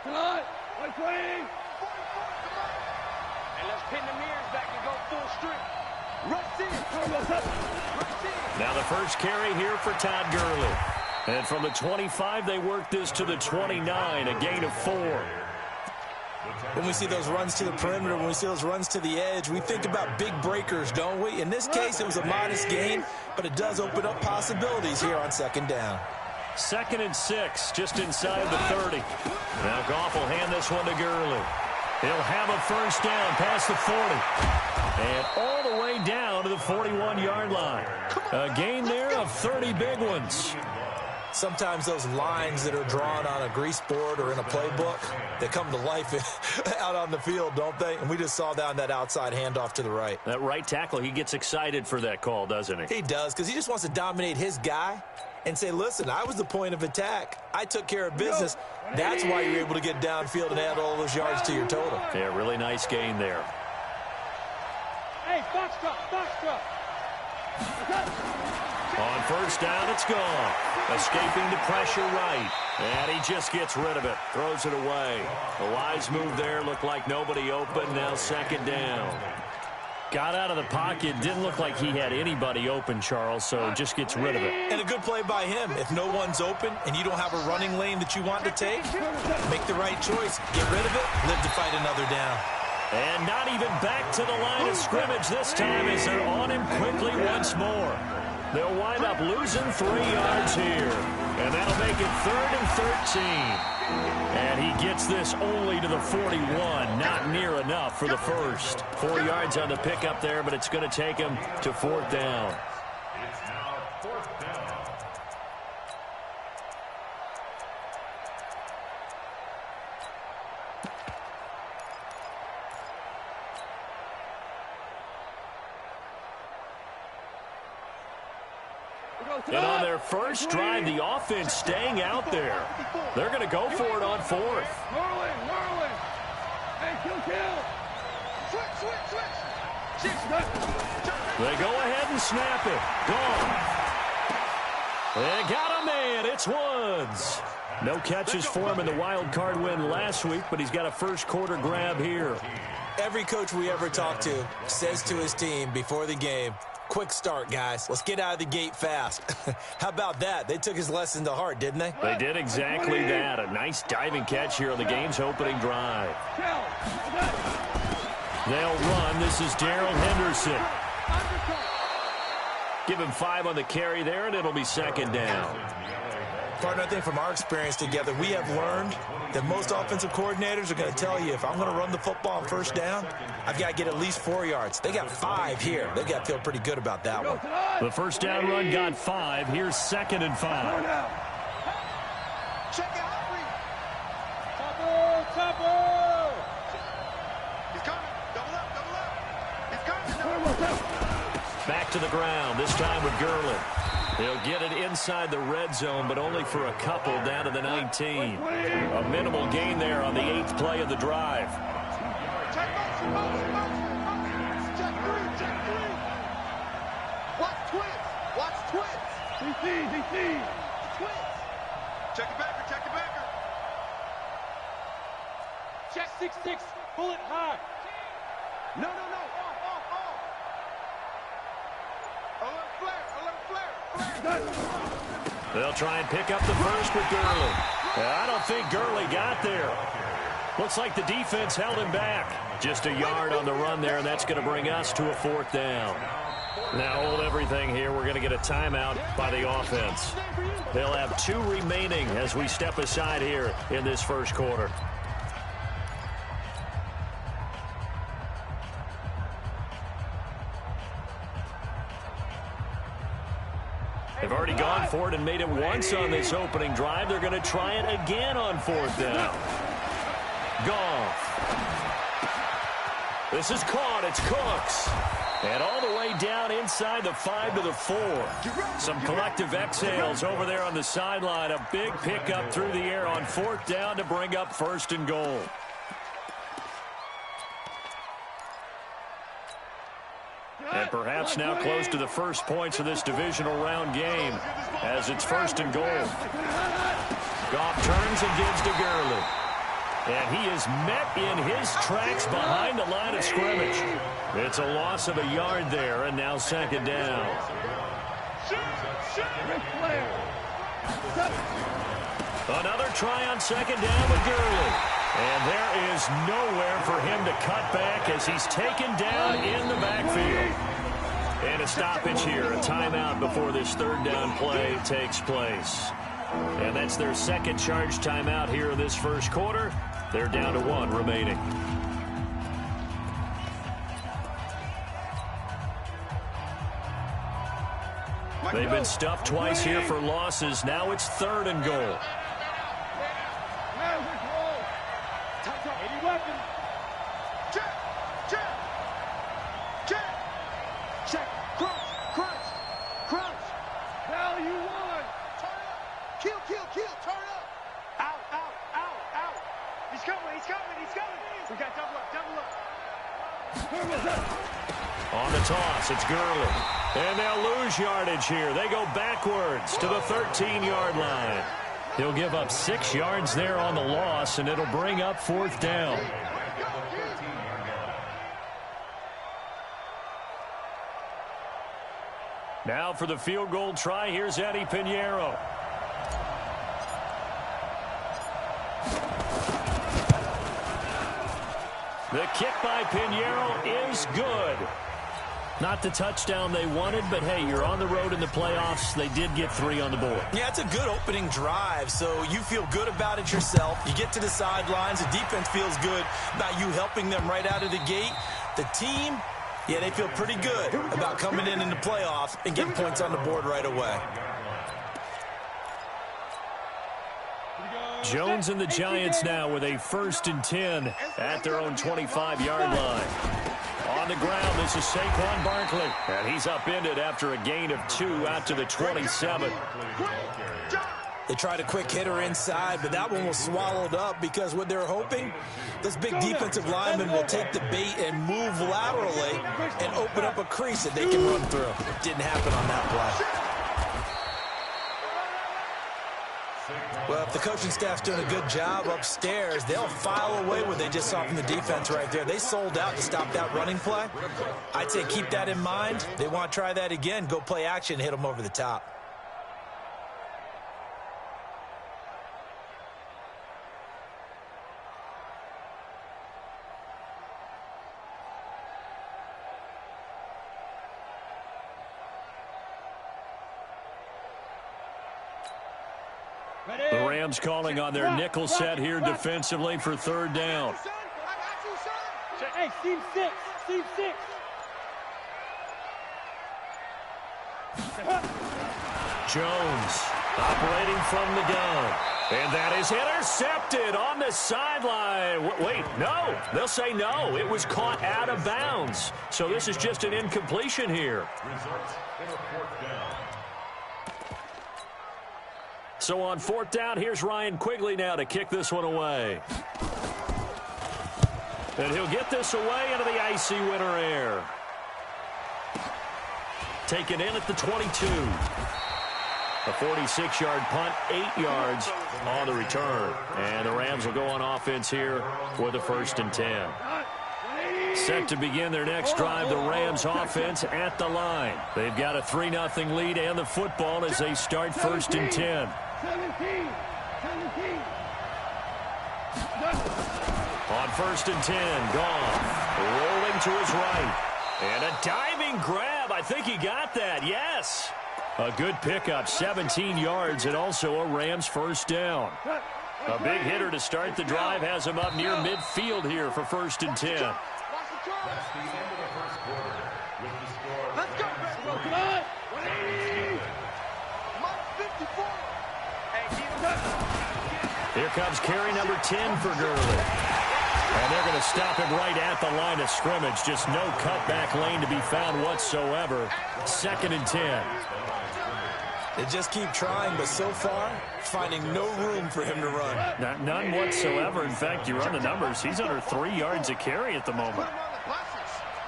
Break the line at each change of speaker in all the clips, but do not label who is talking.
Tonight, we're playing.
And let's pin the mirrors back and go full strength.
Now the first carry here for Todd Gurley. And from the 25, they work this to the 29, a gain of 4.
When we see those runs to the perimeter, when we see those runs to the edge, we think about big breakers, don't we? In this case, it was a modest gain, but it does open up possibilities here on second down.
2nd and 6, just inside the 30. Now Goff will hand this one to Gurley. He'll have a first down past the 40. And all the way down to the 41-yard line. A gain there of 30 big ones.
Sometimes those lines that are drawn on a grease board or in a playbook, they come to life out on the field, don't they? And we just saw down that outside handoff to the right.
That right tackle, he gets excited for that call, doesn't he?
He does, because he just wants to dominate his guy and say, listen, I was the point of attack. I took care of business. That's why you're able to get downfield and add all those yards to your total.
Yeah, really nice gain there.
Hey, box drop.
On first down, it's gone. Escaping the pressure right. And he just gets rid of it. Throws it away. A wise move there. Looked like nobody open. Now second down. Got out of the pocket. Didn't look like he had anybody open, Charles, so just gets rid of it.
And a good play by him. If no one's open and you don't have a running lane that you want to take, make the right choice. Get rid of it. Live to fight another down.
And not even back to the line of scrimmage this time as they're on him quickly once more. They'll wind up losing 3 yards here. And that'll make it 3rd and 13. And he gets this only to the 41. Not near enough for the first. 4 yards on the pickup there, but it's going to take him to 4th down. And on their first drive, the offense staying out there. They're going to go for it on 4th.
Whirling. Hey, kill. Switch.
They go ahead and snap it. Gone. They got a man. It's Woods. No catches for him in the wild card win last week, but he's got a first quarter grab here.
Every coach we ever talk to says to his team before the game, quick start, guys. Let's get out of the gate fast. How about that? They took his lesson to heart, didn't they?
They did exactly that. A nice diving catch here on the game's opening drive. They'll run. This is Darrell Henderson. Give him 5 on the carry there, and it'll be second down.
Partner, I think from our experience together, we have learned that most offensive coordinators are going to tell you, if I'm going to run the football on first down, I've got to get at least 4 yards. They got 5 here. They got to feel pretty good about that one.
The first down run got 5. Here's 2nd and 5.
Check out.
Topper.
He's coming. Double up. He's coming.
Back to the ground, this time with Gurley. He'll get it inside the red zone, but only for a couple down to the 19. A minimal gain there on the 8th play of the drive.
Check three. Watch twins.
DC.
Twins. Check the backer.
Check 6-6. Pull it high.
No. Alert flare.
They'll try and pick up the first with Gurley. I don't think Gurley got there. Looks like the defense held him back. Just a yard on the run there, and that's going to bring us to a 4th down. Now hold everything here. We're going to get a timeout by the offense. They'll have 2 remaining as we step aside here in this first quarter. They've already gone for it and made it once on this opening drive. They're going to try it again on 4th down. Goff. This is caught. It's Cooks. And all the way down inside the 5 to the 4. Some collective exhales over there on the sideline. A big pickup through the air on 4th down to bring up 1st and goal. And perhaps now close to the first points of this divisional round game as it's 1st and goal. Goff turns and gives to Gurley. And he is met in his tracks behind the line of scrimmage. It's a loss of a yard there, and now second down. Another try on second down with Gurley. And there is nowhere for him to cut back as he's taken down in the backfield. And a stoppage here, a timeout before this third down play takes place. And that's their second charge timeout here in this first quarter. They're down to 1 remaining. They've been stuffed twice here for losses. Now it's 3rd and goal.
Any weapon.
Check. Crunch.
Value 1.
Turn up. Kill. Turn up. Out. He's coming. We got double up.
On the toss, it's Gurley. And they'll lose yardage here. They go backwards to the 13-yard line. He'll give up 6 yards there on the loss, and it'll bring up 4th down. Now for the field goal try, here's Eddie Pinheiro. The kick by Pinheiro is good. Not the touchdown they wanted, but hey, you're on the road in the playoffs. They did get 3 on the board.
Yeah, it's a good opening drive, so you feel good about it yourself. You get to the sidelines. The defense feels good about you helping them right out of the gate. The team, yeah, they feel pretty good about coming in the playoffs and getting points on the board right away.
Jones and the Giants now with a 1st and 10 at their own 25-yard line. On the ground, this is Saquon Barkley. And he's upended after a gain of 2 out to the 27.
They tried a quick hitter inside, but that one was swallowed up because what they're hoping, this big defensive lineman will take the bait and move laterally and open up a crease that they can run through. It didn't happen on that play. Well, if the coaching staff's doing a good job upstairs, they'll file away what they just saw from the defense right there. They sold out to stop that running play. I'd say keep that in mind. They want to try that again, go play action, hit them over the top.
The Rams calling on their nickel set here defensively for 3rd down.
Hey, Team 6.
Jones operating from the gun. And that is intercepted on the sideline. Wait, no. They'll say no. It was caught out of bounds. So this is just an incompletion here. So on 4th down, here's Ryan Quigley now to kick this one away. And he'll get this away into the icy winter air. Taken in at the 22. A 46-yard punt, 8 yards on the return. And the Rams will go on offense here with a 1st and 10. Set to begin their next drive, the Rams offense at the line. They've got a 3-0 lead and the football as they start 1st and 10.
17.
On 1st and 10, Goff rolling to his right. And a diving grab. I think he got that. Yes. A good pickup, 17 yards, and also a Rams 1st down. A big hitter to start the drive has him up near midfield here for 1st and 10.
That's the end of the first quarter with the score. Let's go, baby.
Come on. 180.
Mike 54.
Here comes carry number 10 for Gurley. And they're going to stop him right at the line of scrimmage. Just no cutback lane to be found whatsoever. 2nd and 10.
They just keep trying, but so far, finding no room for him to run.
None whatsoever. In fact, you run the numbers. He's under 3 yards a carry at the moment.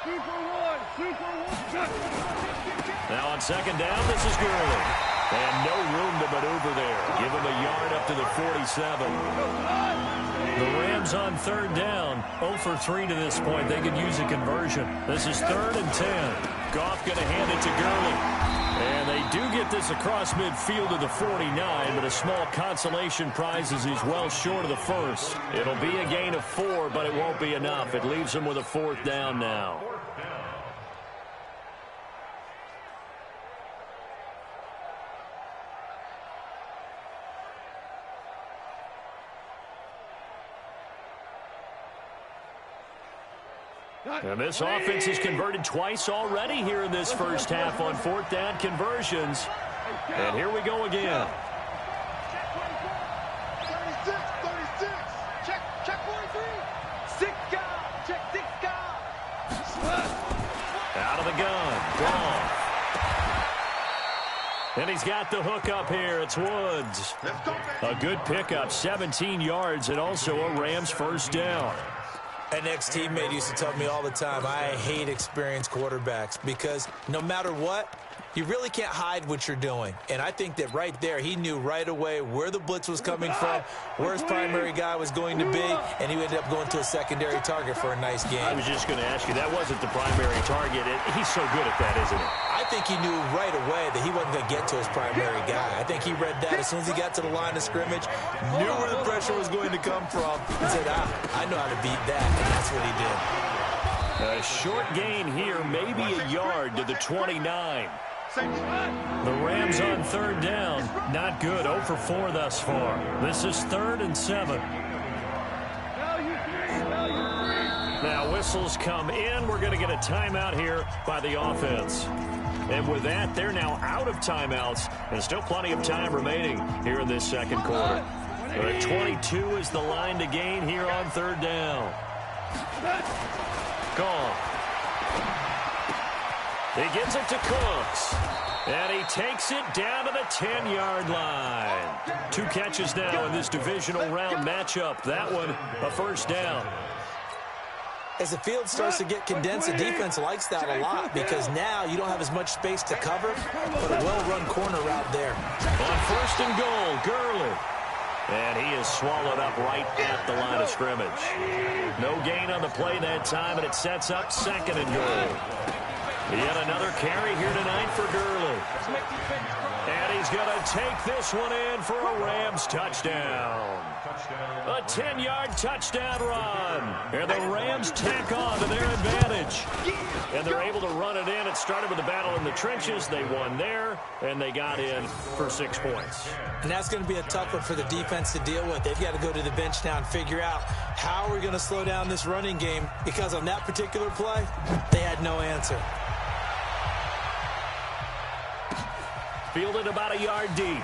Super one.
Now on 2nd down, this is Gurley. And no room to maneuver there. Give him a yard up to the 47. The Rams on third down, 0 for 3 to this point. They could use a conversion. This is 3rd and 10. Goff going to hand it to Gurley. And they do get this across midfield to the 49, but a small consolation prize as he's well short of the first. It'll be a gain of 4, but it won't be enough. It leaves him with a 4th down now. And this offense has converted twice already here in this first half on 4th down conversions. And here we go again.
Check 43. 6 guard. Check 6 guard.
Out of the gun. Gone. And he's got the hook up here. It's Woods. A good pickup, 17 yards, and also a Rams first down.
An ex-teammate used to tell me all the time, I hate experienced quarterbacks because no matter what, you really can't hide what you're doing. And I think that right there, he knew right away where the blitz was coming from, where his primary guy was going to be, and he ended up going to a secondary target for a nice game.
I was just going to ask you, that wasn't the primary target. He's so good at that, isn't he?
I think he knew right away that he wasn't going to get to his primary guy. I think he read that as soon as he got to the line of scrimmage, knew where the pressure was going to come from, and said, I know how to beat that, and that's what he did.
A short gain here, maybe a yard to the 29. The Rams on third down, not good, 0 for 4 thus far. This is 3rd and 7. Now whistles come in. We're going to get a timeout here by the offense. And with that, they're now out of timeouts. And still plenty of time remaining here in this second quarter. 22 is the line to gain here on third down. Gone. He gives it to Cooks. And he takes it down to the 10-yard line. 2 catches now in this divisional round matchup. That one, a first down.
As the field starts to get condensed, the defense likes that a lot because now you don't have as much space to cover, but a well-run corner route there.
On 1st and goal, Gurley. And he is swallowed up right at the line of scrimmage. No gain on the play that time, and it sets up 2nd and goal. Yet another carry here tonight for Gurley. And he's going to take this one in for a Rams touchdown. A 10-yard touchdown run. And the Rams tack on to their advantage. And they're able to run it in. It started with a battle in the trenches. They won there, and they got in for 6 points.
And that's going to be a tough one for the defense to deal with. They've got to go to the bench now and figure out how we're going to slow down this running game, because on that particular play, they had no answer.
Fielded about a yard deep.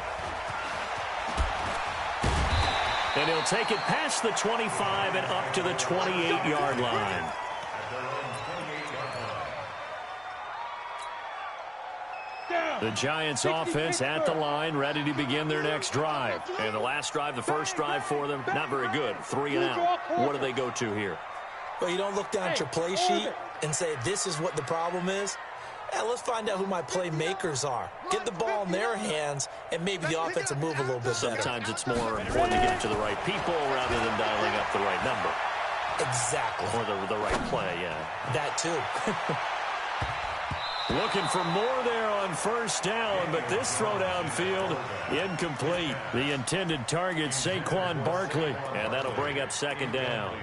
And he'll take it past the 25 and up to the 28-yard line. The Giants offense at the line, ready to begin their next drive. And the last drive, the first drive for them, not very good. 3 and out. What do they go to here?
Well, you don't look down at your play sheet and say, this is what the problem is. Yeah, let's find out who my playmakers are. Get the ball in their hands, and maybe the offense will move a little bit better.
Sometimes it's more important to get it to the right people rather than dialing up the right number.
Exactly.
Or the right play, yeah.
That too.
Looking for more there on first down, but this throw downfield incomplete. The intended target, Saquon Barkley, and that'll bring up 2nd down.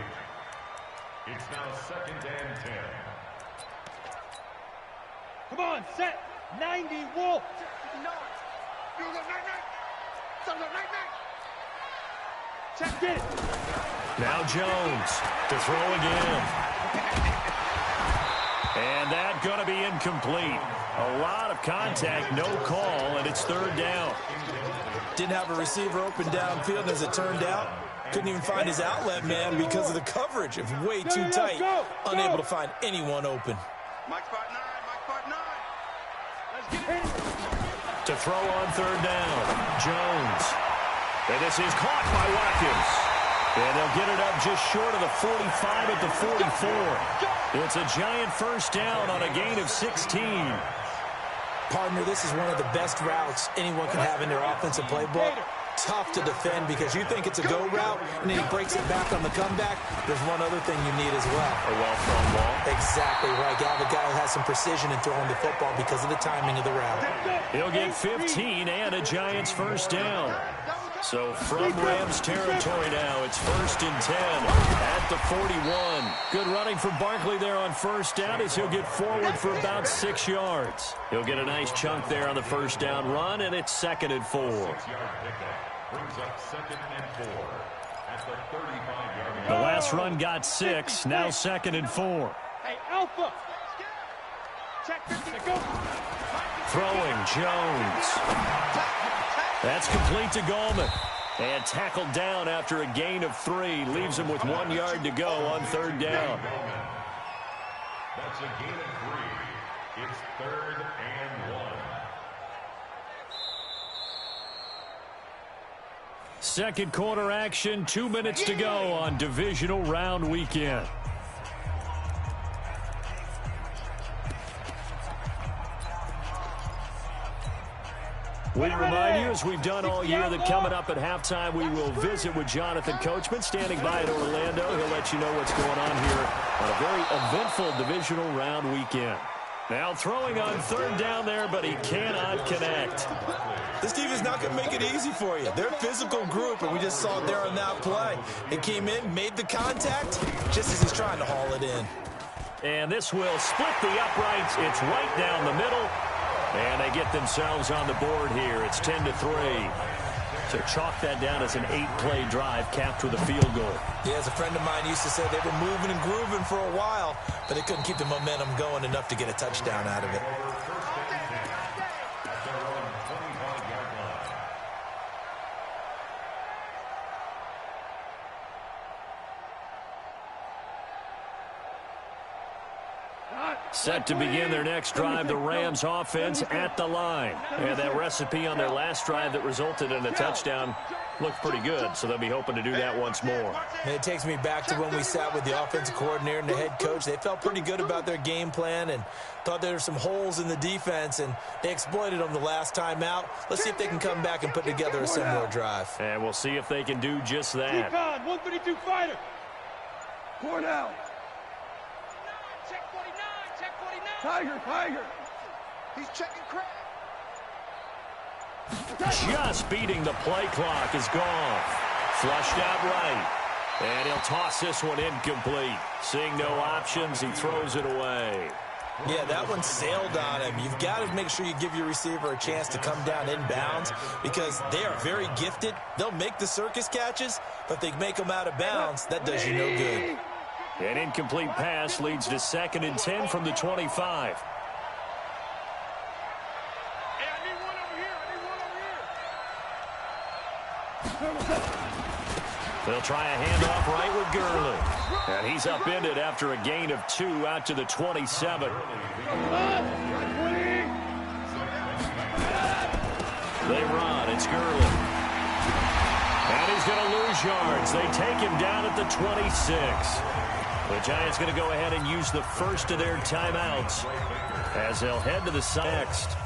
It's now 2nd and 10.
Come on, set. 90, Wolf. Check it.
Now Jones to throw again. And that going to be incomplete. A lot of contact, no call, and it's 3rd down.
Didn't have a receiver open downfield, and as it turned out, couldn't even find his outlet man because of the coverage. It was way too tight. Unable to find anyone open.
To throw on 3rd down, Jones. And this is caught by Watkins. And they'll get it up just short of the 45 at the 44. It's a Giant first down on a gain of 16.
Partner, this is one of the best routes anyone can have in their offensive playbook. tough to defend because you think it's a go route, and then he breaks it back on the comeback. There's one other thing you need as well.
A well-thrown ball.
Exactly right. You have a guy who has some precision in throwing the football because of the timing of the route.
He'll get 15 and a Giants first down. So from Rams territory now, it's 1st and 10 at the 41. Good running from Barkley there on first down as he'll get forward for about 6 yards. He'll get a nice chunk there on the first down run, and it's 2nd and 4. The last run got 6, now 2nd and 4.
Hey, Alpha. Check 50 to go.
Throwing, Jones. That's complete to Gallman. And tackled down after a gain of 3. Leaves him with 1 yard to go on 3rd down.
That's a gain of 3. It's 3rd and 1.
Second quarter action, 2 minutes to go on divisional round weekend. We remind you, as we've done all year, that coming up at halftime, we will visit with Jonathan Coachman, standing by in Orlando. He'll let you know what's going on here on a very eventful divisional round weekend. Now throwing on 3rd down there, but he cannot connect.
This team is not going to make it easy for you. They're a physical group, and we just saw it there on that play. They came in, made the contact, just as he's trying to haul it in.
And this will split the uprights. It's right down the middle. And they get themselves on the board here. It's 10-3. So chalk that down as an 8-play drive capped with a field goal.
Yeah, as a friend of mine used to say, they've been moving and grooving for a while, but they couldn't keep the momentum going enough to get a touchdown out of it.
Set to begin their next drive, the Rams offense at the line. And that recipe on their last drive that resulted in a touchdown looked pretty good, so they'll be hoping to do that once more.
And it takes me back to when we sat with the offensive coordinator and the head coach. They felt pretty good about their game plan and thought there were some holes in the defense, and they exploited them the last time out. Let's see if they can come back and put together a similar drive.
And we'll see if they can do just that.
132 fighter. Cornell. Tiger. He's checking crack.
Just beating the play clock is gone. Flushed out right. And he'll toss this one incomplete. Seeing no options, he throws it away.
Yeah, that one sailed on him. You've got to make sure you give your receiver a chance to come down inbounds because they are very gifted. They'll make the circus catches, but if they make them out of bounds, that does you no good.
An incomplete pass leads to 2nd and 10 from the 25.
Hey, I need one over here.
They'll try a handoff right with Gurley. And he's upended after a gain of 2 out to the 27. They run. It's Gurley. And he's going to lose yards. They take him down at the 26. The Giants going to go ahead and use the first of their timeouts as they'll head to the side next.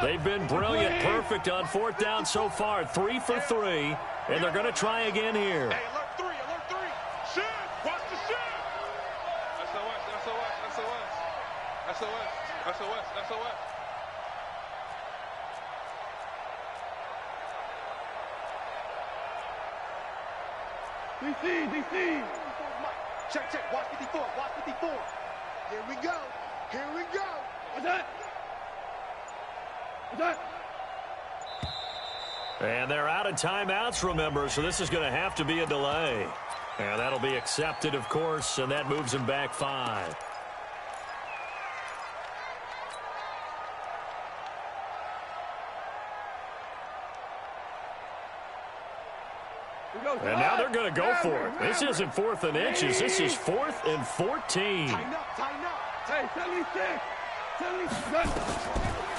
They've been brilliant, perfect on 4th down so far. 3 for 3, and they're going to try again here.
Hey, alert 3. Shoot! Watch the shoot! SOS. DC. Check. Watch 54. Here we go. What's that?
And they're out of timeouts, remember, so this is going to have to be a delay. And that'll be accepted, of course, and that moves them back 5. And now they're going to go for it. This isn't 4th and inches. This is 4th and 14.
Tighten up, tighten up.
Hey, 76. 76.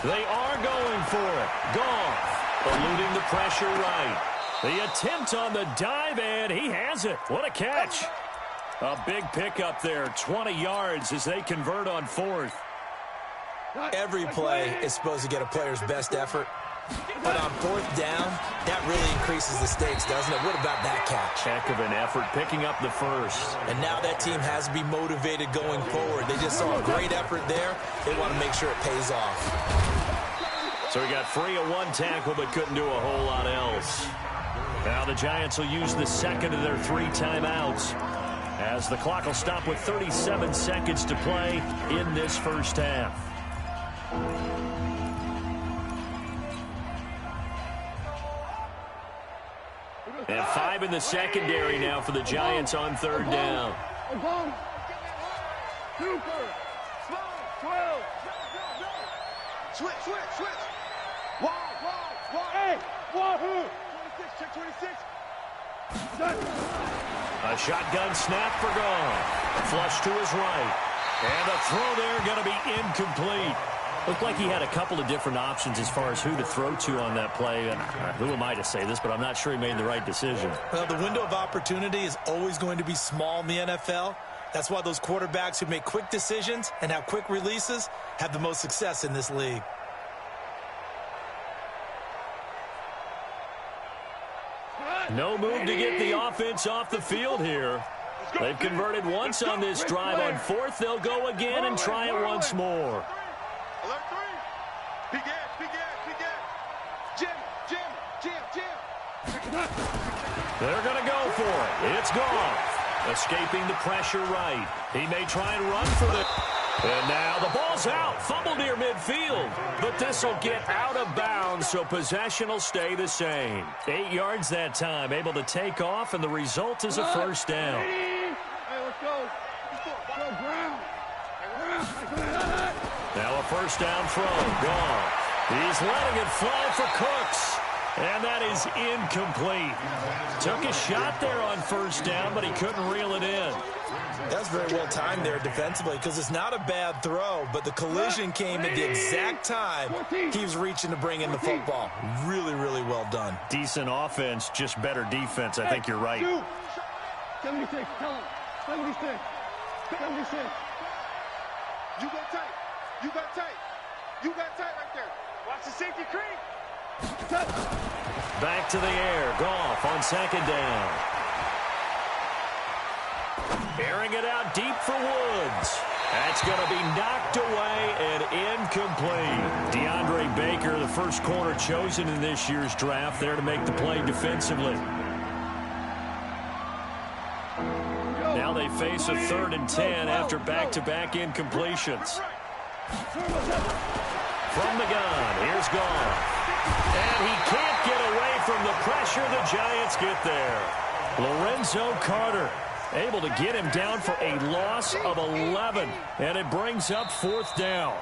They are going for it. Goff eluding the pressure right. The attempt on the dive, and he has it. What a catch. A big pickup there, 20 yards as they convert on 4th.
Every play is supposed to get a player's best effort. But on 4th down, that really increases the stakes, doesn't it? What about that catch?
Heck of an effort picking up the first.
And now that team has to be motivated going forward. They just saw a great effort there. They want to make sure it pays off.
So he got free of one tackle but couldn't do a whole lot else. Now the Giants will use the second of their 3 timeouts as the clock will stop with 37 seconds to play in this first half. And 5 in the secondary now for the Giants on 3rd down.
Super. 12.
Switch, switch, switch. Wide. Hey, wahoo. 26, check 26.
A shotgun snap for Goff. Flush to his right. And the throw there going to be incomplete. Looked like he had a couple of different options as far as who to throw to on that play. And who am I to say this, but I'm not sure he made the right decision.
Well, the window of opportunity is always going to be small in the NFL. That's why those quarterbacks who make quick decisions and have quick releases have the most success in this league.
No move to get the offense off the field here. They've converted once on this drive. On 4th, they'll go again and try it once more.
Alert 3. Begin. Jim.
They're going to go for it. It's Goff. Escaping the pressure right. He may try and run for it. And now the ball's out. Fumble near midfield. But this will get out of bounds, so possession will stay the same. 8 yards that time. Able to take off, and the result is a first down.
Hey, let's go. Go, Brown.
Now a first down throw. Goff. He's letting it fly for Cooks. And that is incomplete. Took a shot there on first down, but he couldn't reel it in.
That's very well timed there defensively because it's not a bad throw, but the collision came at the exact time he was reaching to bring in the football. Really, really well done.
Decent offense, just better defense. I think you're right.
76, tell him. 76. 76.
You got tight. You got tight right there. Watch the safety creep.
Back to the air. Goff on 2nd down. Airing it out deep for Woods. That's going to be knocked away and incomplete. DeAndre Baker, the first corner chosen in this year's draft, there to make the play defensively. Now they face a 3rd and 10 after back-to-back incompletions. From the gun, here's Goff. And he can't get away from the pressure. The Giants get there. Lorenzo Carter able to get him down for a loss of 11. And it brings up 4th down.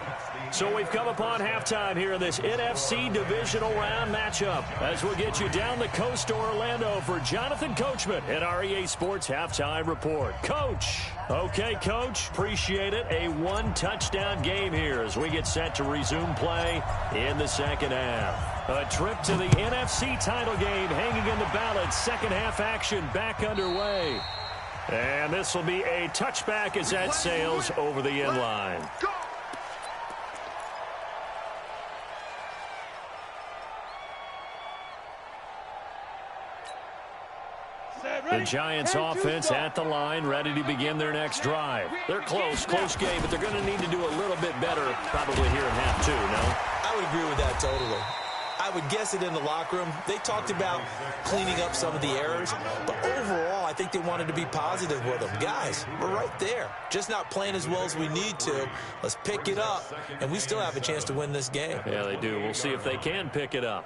So we've come upon halftime here in this NFC Divisional Round matchup as we'll get you down the coast to Orlando for Jonathan Coachman at our EA Sports Halftime Report. Coach. Okay, Coach. Appreciate it. A 1-touchdown game here as we get set to resume play in the second half. A trip to the NFC title game hanging in the balance. Second half action back underway. And this will be a touchback as that sails over the end line. The Giants offense at the line, ready to begin their next drive. They're close game, but they're going to need to do a little bit better probably here in half 2, no?
I would agree with that totally. I would guess it in the locker room. They talked about cleaning up some of the errors, but overall, I think they wanted to be positive with them. Guys, we're right there. Just not playing as well as we need to. Let's pick it up, and we still have a chance to win this game.
Yeah, they do. We'll see if they can pick it up.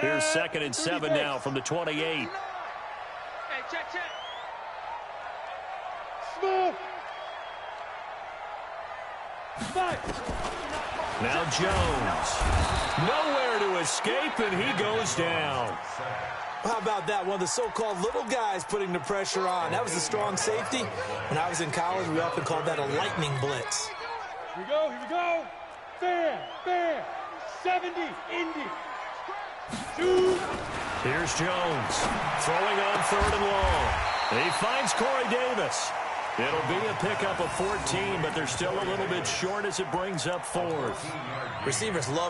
Here's 2nd and 7 now from the 28.
Hey, check.
Smooth.
Now Jones. Nowhere to escape, and he goes down.
How about that? One of the so-called little guys putting the pressure on. That was a strong safety. When I was in college, we often called that a lightning blitz.
Here we go. Fair. 70, Indy. Shoot.
Here's Jones. Throwing on 3rd and long. He finds Corey Davis. It'll be a pickup of 14, but they're still a little bit short as it brings up 4th.
Receivers love